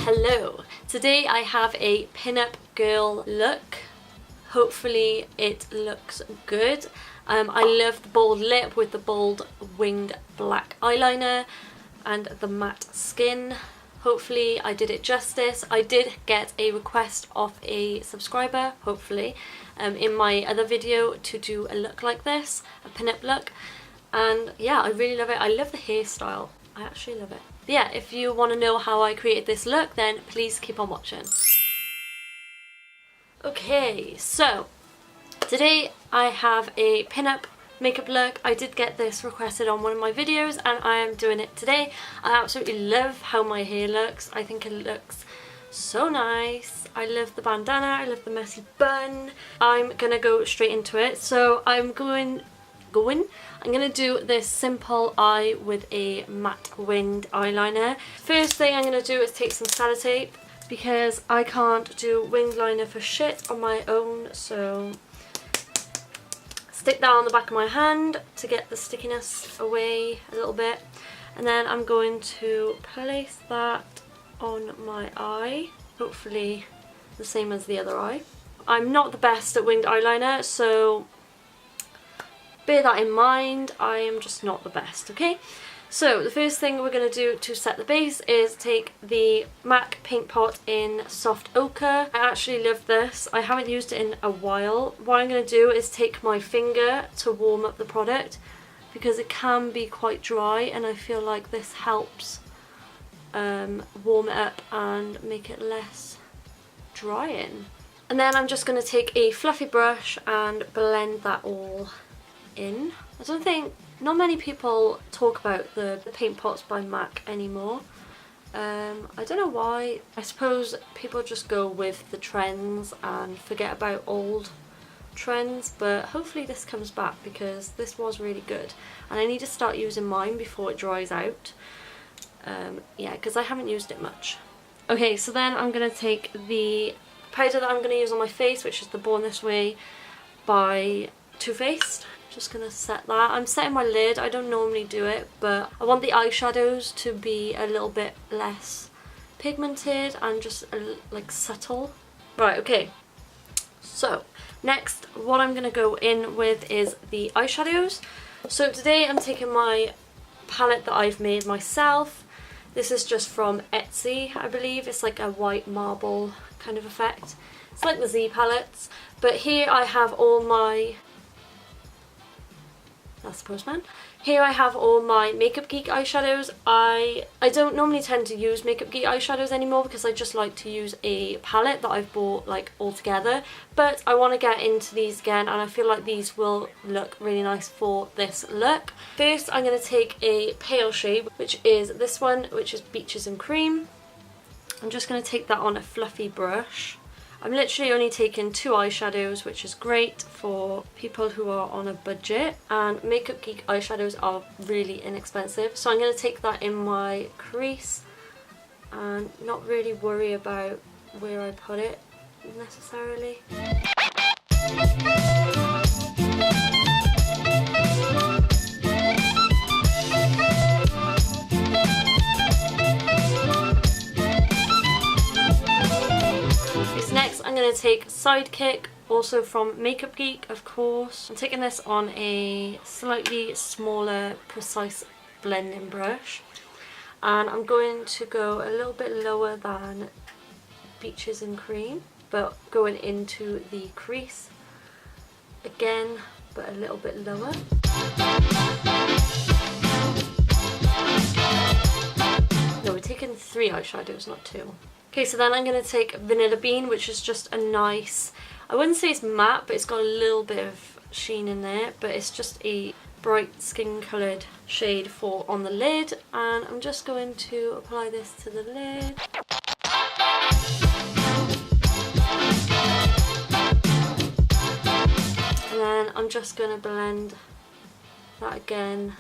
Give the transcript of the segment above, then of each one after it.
Hello! Today I have a pin-up girl look. Hopefully it looks good. I love the bold lip with the bold winged black eyeliner and the matte skin. Hopefully I did it justice. I did get a request of a subscriber, hopefully, in my other video to do a look like this, a pin-up look. And yeah, I really love it. I love the hairstyle. I actually love it. But yeah, if you want to know how I created this look, then please keep on watching. Okay, so today I have a pin-up makeup look. I did get this requested on one of my videos and I am doing it today. I absolutely love how my hair looks. I think it looks so nice. I love the bandana, I love the messy bun. I'm gonna go straight into it. So I'm gonna do this simple eye with a matte winged eyeliner. First thing I'm gonna do is take some sellotape because I can't do winged liner for shit on my own, so stick that on the back of my hand to get the stickiness away a little bit, and then I'm going to place that on my eye, hopefully the same as the other eye. I'm not the best at winged eyeliner, so bear that in mind. I am just not the best, okay? So the first thing we're going to do to set the base is take the MAC Paint Pot in Soft Ochre. I actually love this. I haven't used it in a while. What I'm going to do is take my finger to warm up the product because it can be quite dry, and I feel like this helps warm it up and make it less drying. And then I'm just going to take a fluffy brush and blend that all in. I don't think, not many people talk about the paint pots by MAC anymore. I don't know why. I suppose people just go with the trends and forget about old trends, but hopefully this comes back because this was really good and I need to start using mine before it dries out. Yeah, because I haven't used it much. Okay, so then I'm going to take the powder that I'm going to use on my face, which is the Born This Way by Too Faced. Just gonna set that. I'm setting my lid. I don't normally do it, but I want the eyeshadows to be a little bit less pigmented and just like subtle. Right, okay. So next what I'm gonna go in with is the eyeshadows. So today I'm taking my palette that I've made myself. This is just from Etsy, I believe. It's like a white marble kind of effect. It's like the Z palettes, but here I have all my That's the postman. Here I have all my Makeup Geek eyeshadows. I don't normally tend to use Makeup Geek eyeshadows anymore because I just like to use a palette that I've bought like all together. But I want to get into these again and I feel like these will look really nice for this look. First I'm going to take a pale shade, which is this one, which is Beaches and Cream. I'm just going to take that on a fluffy brush. I'm literally only taking 2 eyeshadows, which is great for people who are on a budget, and Makeup Geek eyeshadows are really inexpensive, so I'm going to take that in my crease and not really worry about where I put it necessarily. I'm going to take Sidekick, also from Makeup Geek, of course. I'm taking this on a slightly smaller, precise blending brush. And I'm going to go a little bit lower than Beaches and Cream, but going into the crease again, but a little bit lower. No, we're taking 3 eyeshadows, not 2. Okay, so then I'm going to take Vanilla Bean, which is just a nice, I wouldn't say it's matte, but it's got a little bit of sheen in there, but it's just a bright skin coloured shade for on the lid, and I'm just going to apply this to the lid. And then I'm just going to blend that again,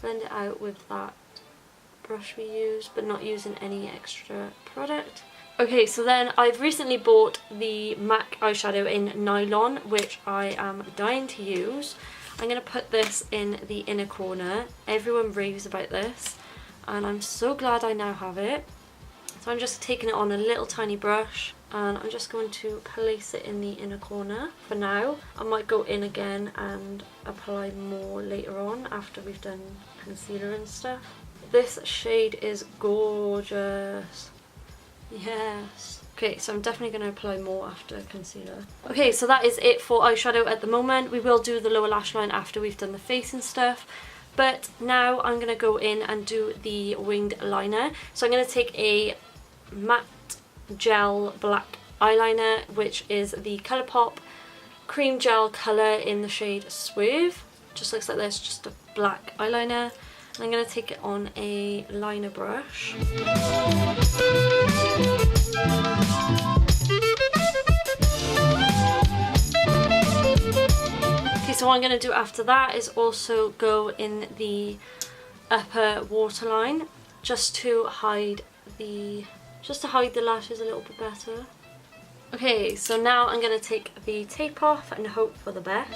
blend it out with that brush we used, but not using any extra product. Okay, so then I've recently bought the MAC eyeshadow in Nylon, which I am dying to use. I'm going to put this in the inner corner. Everyone raves about this and I'm so glad I now have it. It's So I'm just taking it on a little tiny brush and I'm just going to place it in the inner corner for now. I might go in again and apply more later on after we've done concealer and stuff. This shade is gorgeous. Yes. Okay, so I'm definitely going to apply more after concealer. Okay, so that is it for eyeshadow at the moment. We will do the lower lash line after we've done the face and stuff. But now I'm going to go in and do the winged liner. So I'm going to take a matte gel black eyeliner, which is the Colourpop cream gel colour in the shade Swerve. Just looks like this, just a black eyeliner. And I'm going to take it on a liner brush. Okay, so what I'm going to do after that is also go in the upper waterline just to hide the lashes a little bit better. Okay, so now I'm going to take the tape off and hope for the best.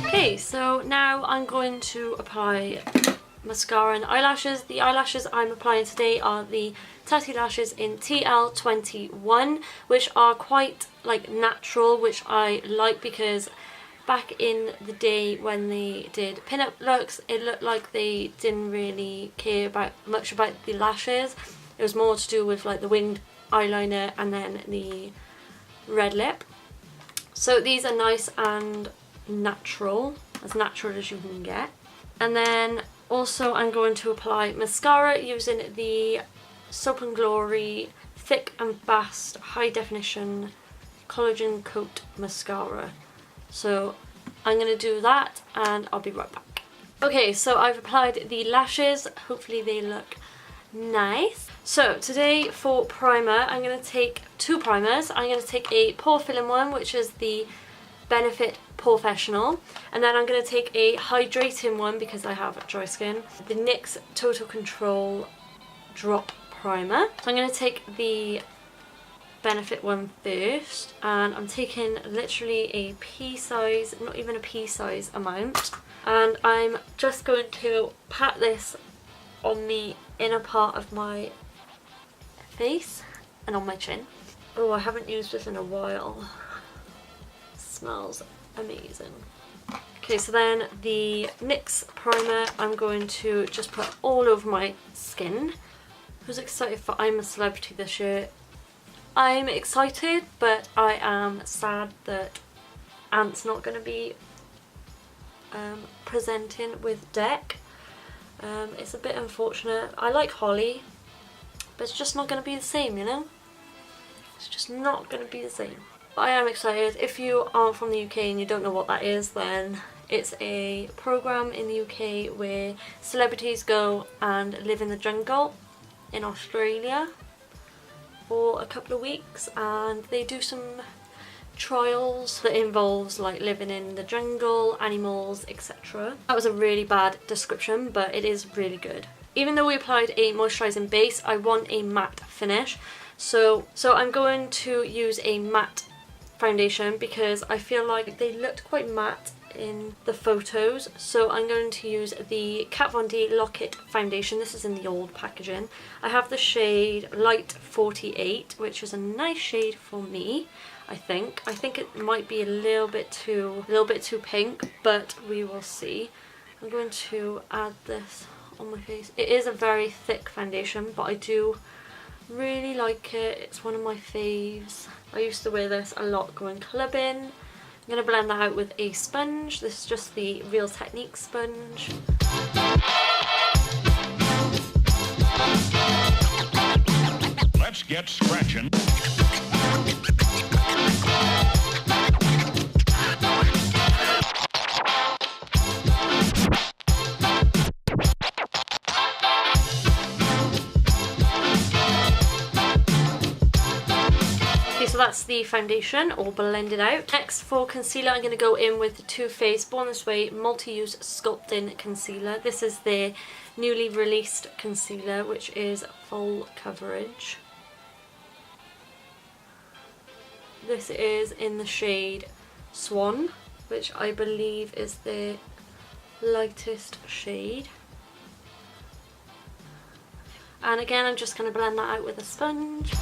Okay, so now I'm going to apply mascara and eyelashes. The eyelashes I'm applying today are the Tatti Lashes in TL21, which are quite like natural, which I like because back in the day when they did pin-up looks, it looked like they didn't really care much about the lashes. It was more to do with like the winged eyeliner and then the red lip. So these are nice and natural as you can get. And then also I'm going to apply mascara using the Soap & Glory Thick and Fast High Definition Collagen Coat Mascara. So I'm going to do that and I'll be right back. Okay, so I've applied the lashes. Hopefully they look nice. So today for primer, I'm going to take two primers. I'm going to take a pore filling one, which is the Benefit Professional, and then I'm going to take a hydrating one because I have dry skin, the NYX Total Control Drop Primer. So I'm going to take the Benefit one first, and I'm taking literally a pea size, not even a pea size amount, and I'm just going to pat this on the inner part of my face and on my chin. Oh, I haven't used this in a while. Smells amazing. Okay, so then the NYX primer I'm going to just put all over my skin. Who's excited for I'm a Celebrity this year? I'm excited, but I am sad that Ant's not going to be presenting with Deck. It's a bit unfortunate. I like Holly, but it's just not going to be the same, you know? It's just not going to be the same. But I am excited. If you aren't from the UK and you don't know what that is, then it's a programme in the UK where celebrities go and live in the jungle in Australia for a couple of weeks, and they do some trials that involves like living in the jungle, animals, etc. That was a really bad description, but it is really good. Even though we applied a moisturising base, I want a matte finish. So I'm going to use a matte foundation because I feel like they looked quite matte in the photos. So I'm going to use the Kat Von D Lock-It foundation. This is in the old packaging. I have the shade Light 48, which is a nice shade for me. I think it might be a little bit too pink, but we will see. I'm going to add this on my face. It is a very thick foundation, but I do really like it. It's one of my faves. I used to wear this a lot going clubbing. I'm going to blend that out with a sponge. This is just the Real Technique sponge. Let's get scratching. So that's the foundation all blended out. Next for concealer, I'm going to go in with the Too Faced Born This Way Multi-Use Sculpting Concealer. This is their newly released concealer, which is full coverage. This is in the shade Swan, which I believe is the lightest shade. And again, I'm just going to blend that out with a sponge.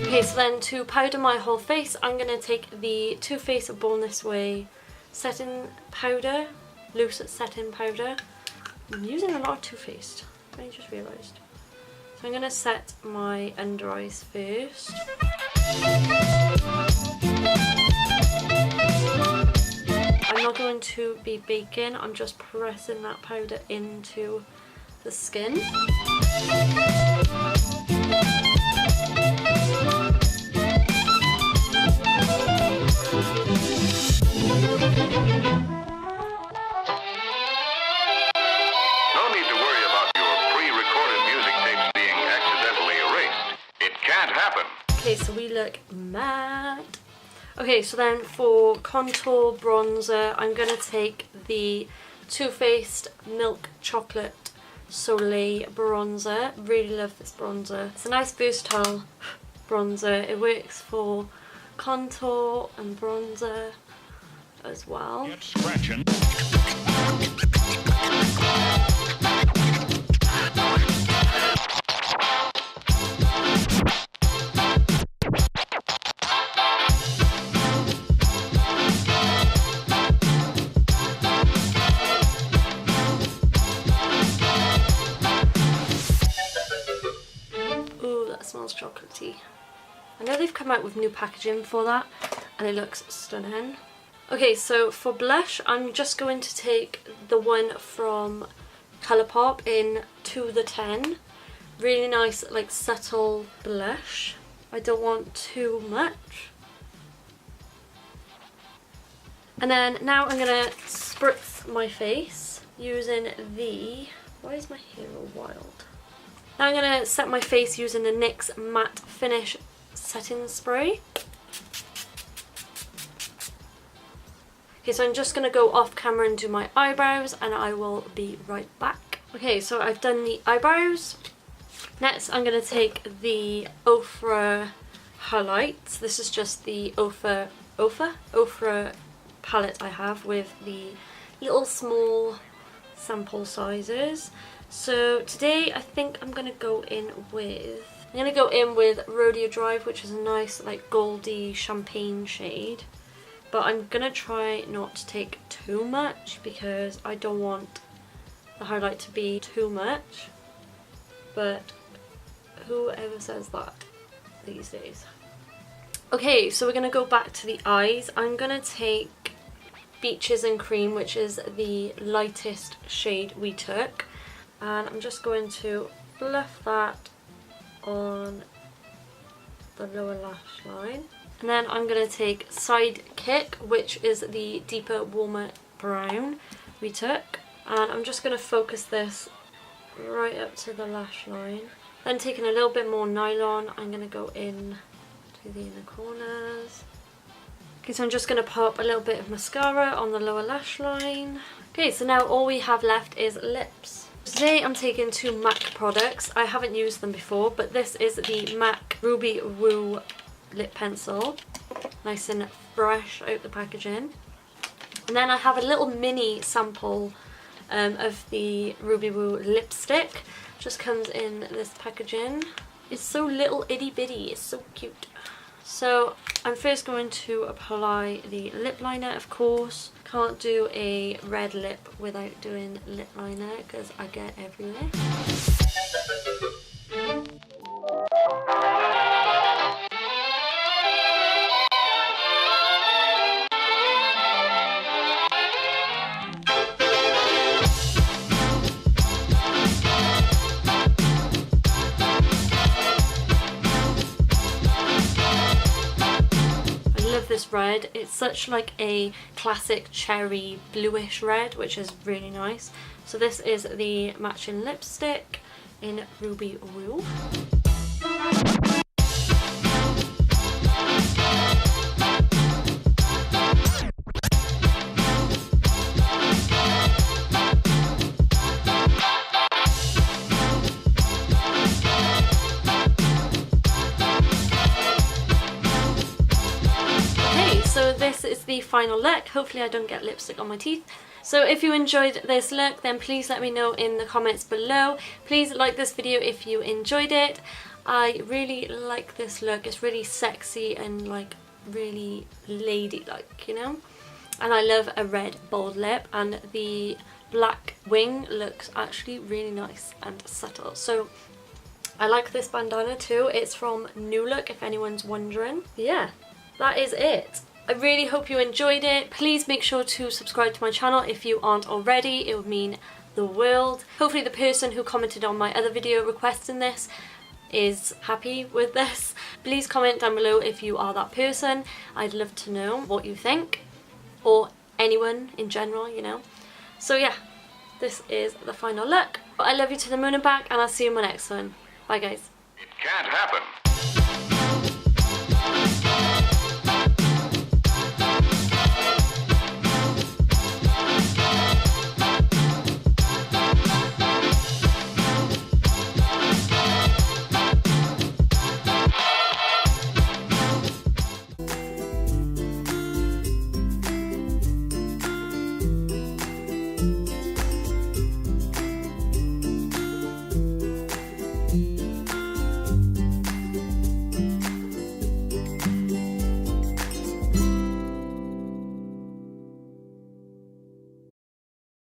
Okay, so then to powder my whole face, I'm going to take the Too Faced Born This Way setting powder, loose setting powder. I'm using a lot of Too Faced, I just realised. So I'm going to set my under eyes first. I'm not going to be baking, I'm just pressing that powder into the skin. Okay, so we look mad. Okay, so then for contour bronzer, I'm going to take the Too Faced Milk Chocolate Soleil bronzer. Really love this bronzer. It's a nice versatile bronzer. It works for contour and bronzer as well. Get scratching. Smells chocolatey. I know they've come out with new packaging for that and it looks stunning. Okay, so for blush, I'm just going to take the one from Colourpop in To The 10. Really nice, like subtle blush. I don't want too much. And then now I'm going to spritz my face using the... Why is my hair all wild? Now I'm going to set my face using the NYX Matte Finish Setting Spray. Okay, so I'm just going to go off camera and do my eyebrows and I will be right back. Okay, so I've done the eyebrows. Next I'm going to take the Ofra highlights. This is just the Ofra palette I have with the little small sample sizes. So today I think I'm going to go in with Rodeo Drive, which is a nice like goldy champagne shade. But I'm going to try not to take too much because I don't want the highlight to be too much. But whoever says that these days. Okay, so we're going to go back to the eyes. I'm going to take Beaches and Cream, which is the lightest shade we took. And I'm just going to fluff that on the lower lash line. And then I'm going to take Sidekick, which is the deeper, warmer brown we took. And I'm just going to focus this right up to the lash line. Then taking a little bit more nylon, I'm going to go in to the inner corners. Okay, so I'm just going to pop a little bit of mascara on the lower lash line. Okay, so now all we have left is lips. Today I'm taking two MAC products. I haven't used them before, but this is the MAC Ruby Woo lip pencil. Nice and fresh out the packaging. And then I have a little mini sample of the Ruby Woo lipstick. Just comes in this packaging. It's so little itty bitty, it's so cute. So I'm first going to apply the lip liner, of course. Can't do a red lip without doing lip liner because I get everywhere. this red. It's such like a classic cherry bluish red, which is really nice. So this is the matching lipstick in Ruby Woo. So this is the final look. Hopefully I don't get lipstick on my teeth. So if you enjoyed this look, then please let me know in the comments below. Please like this video if you enjoyed it. I really like this look. It's really sexy and like really ladylike, you know? And I love a red bold lip, and the black wing looks actually really nice and subtle. So I like this bandana too. It's from New Look, if anyone's wondering. Yeah, that is it. I really hope you enjoyed it. Please make sure to subscribe to my channel if you aren't already. It would mean the world. Hopefully the person who commented on my other video requesting this is happy with this. Please comment down below if you are that person. I'd love to know what you think, or anyone in general, you know. So yeah, this is the final look. I love you to the moon and back, and I'll see you in my next one. Bye guys. It can't happen.